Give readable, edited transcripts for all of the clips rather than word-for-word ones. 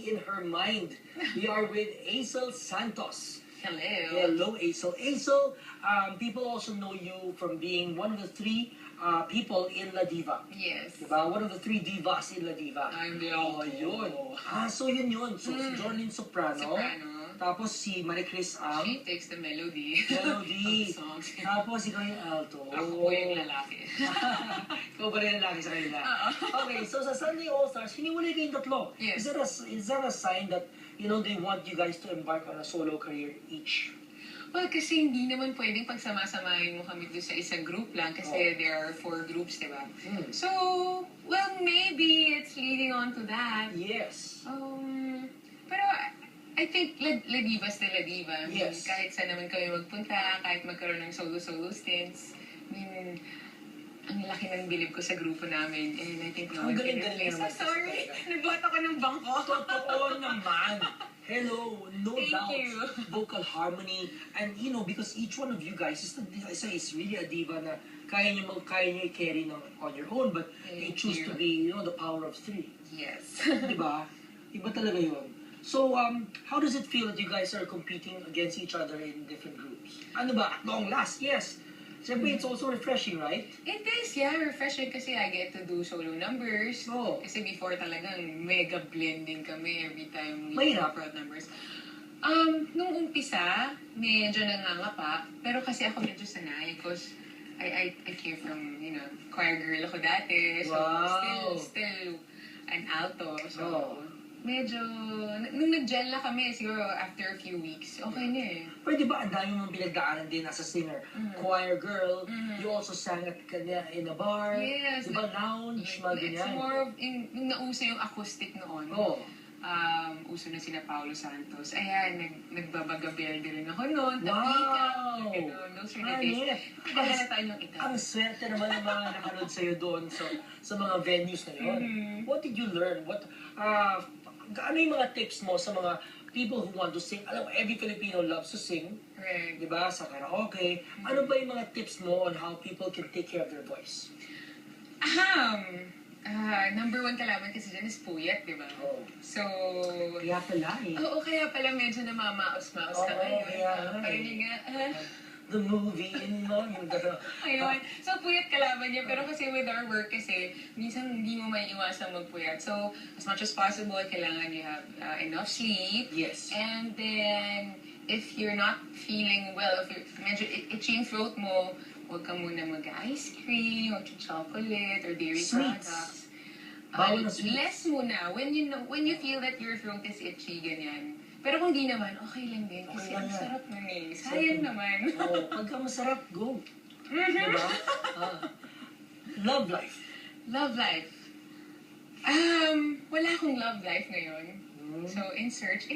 in her mind. We are with Aisel Santos. Hello. Hello, Aisel. Aisel, people also know you from being one of the three people in La Diva. Yes. Diba? One of the three divas in La Diva. I'm the alto. Yun. So yun. So si Jorlyn Soprano. Soprano. Tapos si Maricris ang... She takes the melody. Melody. Of the songs. Tapos ikaw yung alto. Ako po yung lalaki. Ikaw ba rin lalaki sa kanila? Oo. Okay, so sa Sunday All-Stars, hiniwalay kayong tatlo. Yes. Is that a sign that, they want you guys to embark on a solo career each? Well, kasi hindi naman pwedeng pagsama-samahin mo kami doon sa isang group lang kasi there are 4 groups, diba? So, well, maybe it's leading on to that. Yes. Pero I think La Diva still La Diva. Yes. Kahit saan naman kami magpunta, kahit magkaroon ng solo-solo stints, ang laki ng bilib ko sa grupo namin. And I think no one can replace. naman. Sorry, nagbuhat ako ng bangko. Totoo naman. Hello, no Thank doubt. you. Vocal harmony. And because each one of you guys is really a diva na kaya niyo i-carry on your own, but you choose to be, the power of 3. Yes. Diba? Iba talaga yun. So, how does it feel that you guys are competing against each other in different groups? Ano ba? At long last, yes. Siyempre, it's also refreshing, right? It is, yeah, refreshing kasi I get to do solo numbers. Oh. Kasi before talagang mega blending kami every time we Mahirap. do numbers. Nung umpisa, medyo nangangapa. Pero kasi ako medyo sanay because I came from, choir girl ako dati. So, Wow. still an alto. So, medyo, nung nag-gel na kami, siguro after a few weeks, okay na eh. Pwede ba ang dami mong pinagdaanan din as a singer? Choir girl, you also sang at kanya in a bar, Yes. diba lounge, mga ganyan. It's more of, nung nauso yung acoustic noon, uso na sina Paulo Santos. Ayan, nagbabagaberde rin ako noon. Wow! Those are the days. Naghahalatan yung ita. Ang swerte naman ng mga nakanood sa'yo doon sa mga venues na yun. What did you learn? Ano yung mga tips mo sa mga people who want to sing? Alam mo, every Filipino loves to sing. Right. Diba? Sa karaoke. Ano ba yung mga tips mo on how people can take care of their voice? Number 1 kalaban kasi dyan is puyat, di ba? Oh. So... Kaya pala eh. Oo, kaya pala medyo namamaos-maos ka ngayon. Parinig nga. The movie in yung gano'n. Ayun. So, puyat kalaban niya. Pero kasi with our work kasi, minsan hindi mo may iwasan magpuyat. So, as much as possible, kailangan you have enough sleep. Yes. And then, if you're not feeling well, if you're medyo itchy yung throat mo, huwag ka muna mag-ice cream, or chocolate, or dairy products. Bawal na sweets. Less muna. When you feel that your throat is itchy, ganyan. Pero kung di naman, okay lang din. Kasi ang sarap na eh. Sayang naman. Pagka masarap, go. Diba? Love life. Love life. Wala akong love life ngayon. So, in search.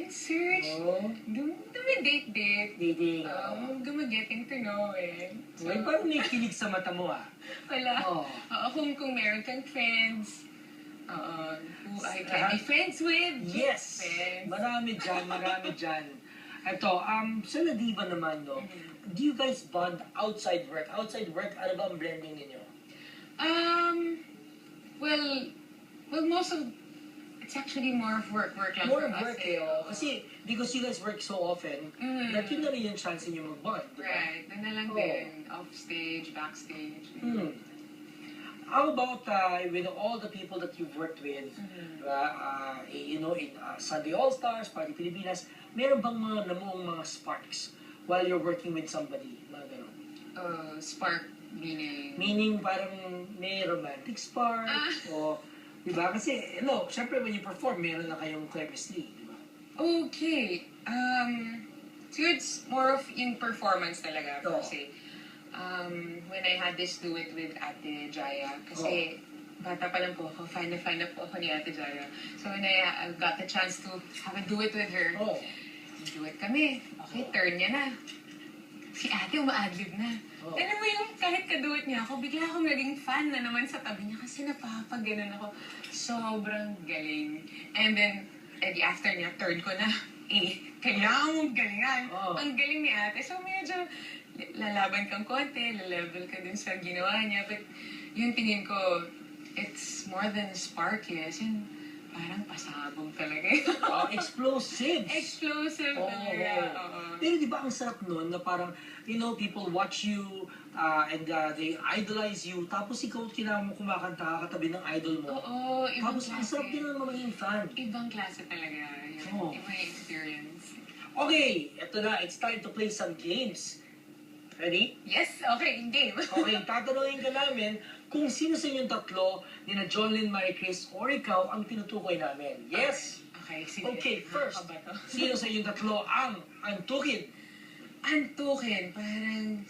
Dumi-date. Dating. Gumagetting to know eh. So, May parang may kilig sa mata mo wala. Kung meron kang friends, who I can be friends with. Yes! Friends. Marami dyan. Ito, sa La Diva naman, do you guys bond outside work? Outside work, ano ba ang blending ninyo? Well, most of it's actually more of work lang More for of work us. Kasi, because you guys work so often, that yun na rin yung chance niyo mag-bond. Diba? Right. Doon na lang din. Off stage, backstage. How about with all the people that you've worked with, in Sunday All-Stars, Party Pilipinas, meron bang mga namuong mga sparks while you're working with somebody? Mga ganun. Spark meaning? Meaning parang may romantic spark, o, diba? Kasi, syempre when you perform, meron na kayong chemistry, diba? Okay. So it's more of yung performance talaga. Kasi, when I had this duet with Ate Jaya, kasi bata pa lang po ako, fan na po ako ni Ate Jaya. So when I got the chance to have a duet with her, duet kami. Okay, turn niya na. Si Ate uma-adlib na. Alam mo yung kahit kaduet niya ako, bigla akong naging fan na naman sa tabi niya kasi napapaganon ako. Sobrang galing. And then, after niya, turn ko na. Kailangan mong galingan. Ang galing ni Ate. So medyo lalaban kang konti, lalevel ka dun sa ginawa niya. But yung tingin ko, it's more than spark, yes. Yung parang pasabog talaga. Explosives. Explosive Oo. talaga. Oo. Pero di ba ang sarap nun na parang, people watch you and they idolize you. Tapos ikaw mo kumakanta katabi ng idol mo. Oo, ibang Tapos ang sarap din naman maging fan. Ibang klase talaga. Oo. Ibang experience. Okay, eto na. It's time to play some games. Ready? Yes, okay, in game. Okay, tatanungin ka namin kung sino sa inyong tatlo, nina Jonlyn, Marie Chris, or ikaw ang tinutukoy namin. Yes? Okay, sige. Okay, first, Nakakabato. sino sa inyong tatlo ang antukin? Antukin, parang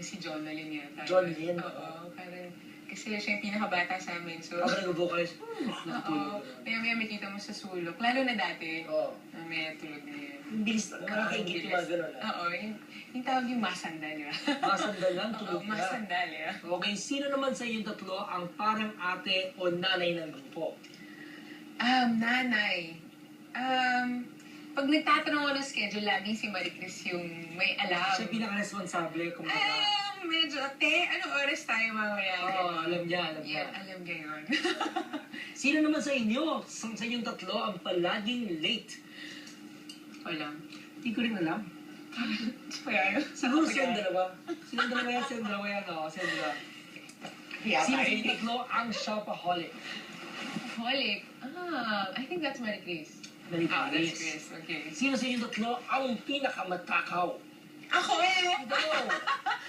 si John Lynn yata. John Lynn? Oo, parang, kasi siya yung pinakabata sa amin, so... Ako nag-vocalize. Oo, maya makita mo sa sulok. Lalo na dati, Oo. may tulog na yan. Ang bilis na, nakakaingit yung mga gano'n. Oo, yung tawag yung masandal, di ba? Masandal lang, Oo, tulog na. masandal, yeah. Okay, sino naman sa inyong tatlo ang parang ate o nanay ng grupo? Nanay. Pag nagtatanong ako ng schedule, laging si Marie Chris yung may alam. Siya pinaka-responsable kung Medyo, anong oras tayo mamaya? Oo, alam niya, alam niya. Yeah, alam niya yun. Sino naman sa inyo, sa inyong tatlo, ang palaging late? Wala. Hindi ko rin alam. Kaya, Siguro silang dalawa. Silang dalawa yan, silang dalawa yan, oo, silang dalawa. Yeah, Sino sa inyong tatlo ang shopaholic? Holic. I think that's Marie Chris. Marie That's Chris. Chris, okay. Sino sa inyong tatlo ang pinakamatakaw? Ako eh! Ito!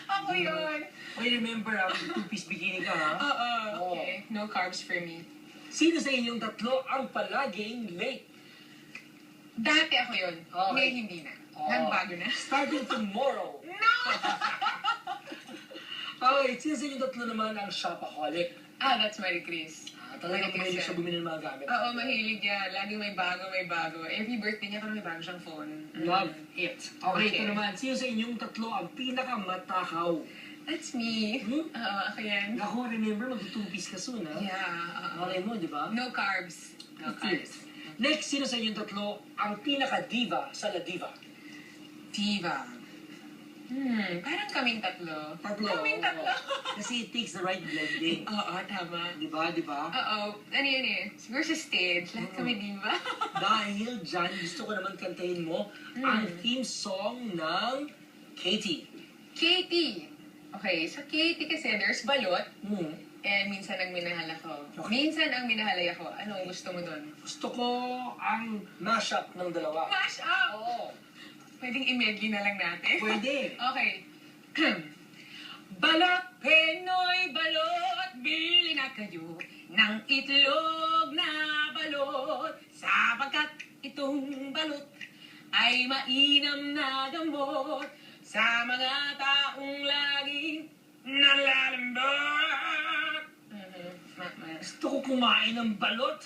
Ako yun! Okay, remember, two-piece bikini ka, ha? Oo. Okay, no carbs for me. Sino sa inyong tatlo ang palaging late? Dati ako yun. Okay. Ngayon hindi na. Oo. Nagbago na. Starting tomorrow. No! Okay, sino sa inyong tatlo naman ang shopaholic? That's Marie Chris. Talagang mahilig siya bumili ng mga gamit. Oo, mahilig yan. Laging may bago, may bago. Every birthday niya, may bago siyang phone. Love it. Okay, ito naman. Sino sa inyong tatlo ang pinakamatakaw? That's me. Hmm? Ako yan. Ako, remember, mag-two-piece ka soon, ha? Yeah. Okay mo, di ba? No carbs. No carbs. Next, sino sa inyong tatlo ang pinaka-diva sa La Diva? Diva. Parang kaming tatlo. Tatlo. Kaming tatlo. Kasi it takes the right blending. Oo, tama. Di ba? Di ba? Oo. Ano yun eh? Siguro sa stage, lahat kami diva. Dahil dyan, gusto ko naman kantahin mo ang theme song ng Katie. Katie. Okay, sa Katie kasi there's balot. Hmm. And minsan ang minahal ako. Okay. Minsan ang minahalay ako. Anong gusto mo doon? Gusto ko ang mashup ng dalawa. Mash up! Oo. Pwedeng i-medley na lang natin. Pwede. Okay. Balot, Penoy, balot, bili na kayo ng itlog na balot sapagkat itong balot ay mainam na gamot sa mga taong laging nalalambot. Gusto ko kumain ng balot.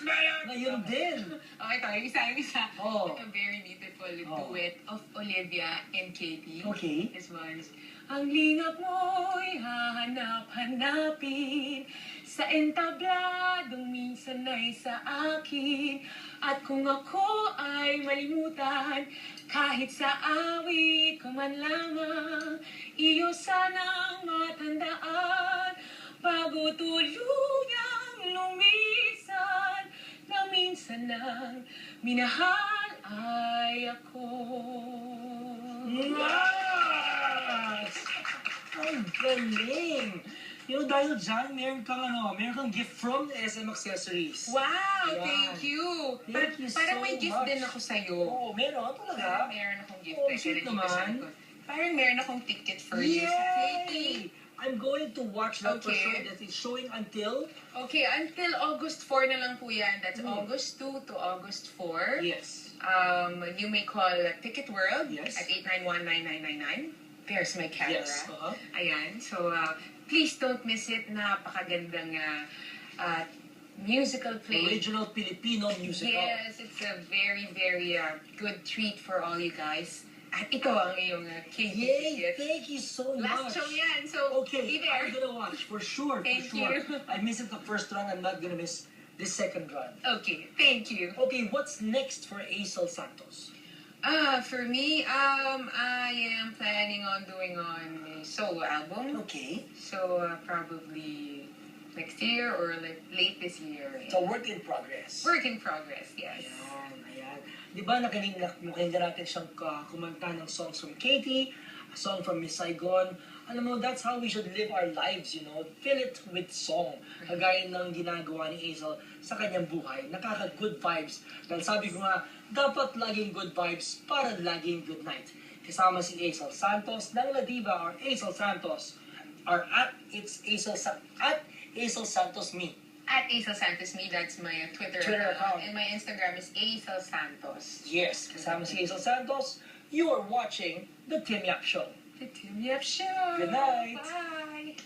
Ngayon din. Okay, ito, yung isa. Oh. Ito, very beautiful duet of Olivia and Katie. Okay. This one's, ang lingap mo'y hahanap-hanapin sa entabladong minsan ay sa akin. At kung ako ay malimutan, kahit sa awit ko man lamang, iyo sanang matandaan, bago tuluyang lumisan, na minsan lang minahal ay ako. Yes! Ang galing! Dahil dyan, meron kang gift from SM Accessories. Wow! Yan. Thank you! Thank you Parang so may gift much. din ako sa'yo. Oo, meron talaga. Parang meron akong gift. Oh, Teka, sweet dito naman. sa likod. Parang meron akong ticket for you sa Katie. I'm going to watch that for Okay. sure. That is showing until... Okay, until August 4 na lang po yan. That's August 2 to August 4. Yes. You may call Ticket World Yes. at 891-9999. There's my camera. Yes. Uh-huh. Ayan. So, please don't miss it. Napakagandang musical play. Original Filipino musical. Yes, it's a very, very good treat for all you guys. At ito ang iyong KD Yay! ticket. Thank you so Last much. show yan. So, Okay, be there. I'm gonna watch for sure. Thank for sure. you. I missed the first run. I'm not gonna miss the second run. Okay, thank you. Okay, what's next for Aisel Santos? For me, I am planning on doing a solo album. Okay. So, probably next year or like late this year. It's a work in progress. Work in progress, yes. Ayan, ayan. Di ba nakinggan natin siyang kumanta ng songs from Katie, a song from Miss Saigon. Alam mo, that's how we should live our lives, you know. Fill it with song. Kagaya ng ginagawa ni Hazel sa kanyang buhay. Nakaka-good vibes. Dahil sabi ko nga, dapat laging good vibes para laging good night. Kasama si Hazel Santos ng La Diva or Hazel Santos. Or at Hazel Santos Me. At Aisel Santos Me, that's my Twitter account. And my Instagram is Aisel Santos. Yes, kasama si Hazel Santos. You are watching The Tim Yap Show. The Tim Yap Show. Good night. Bye.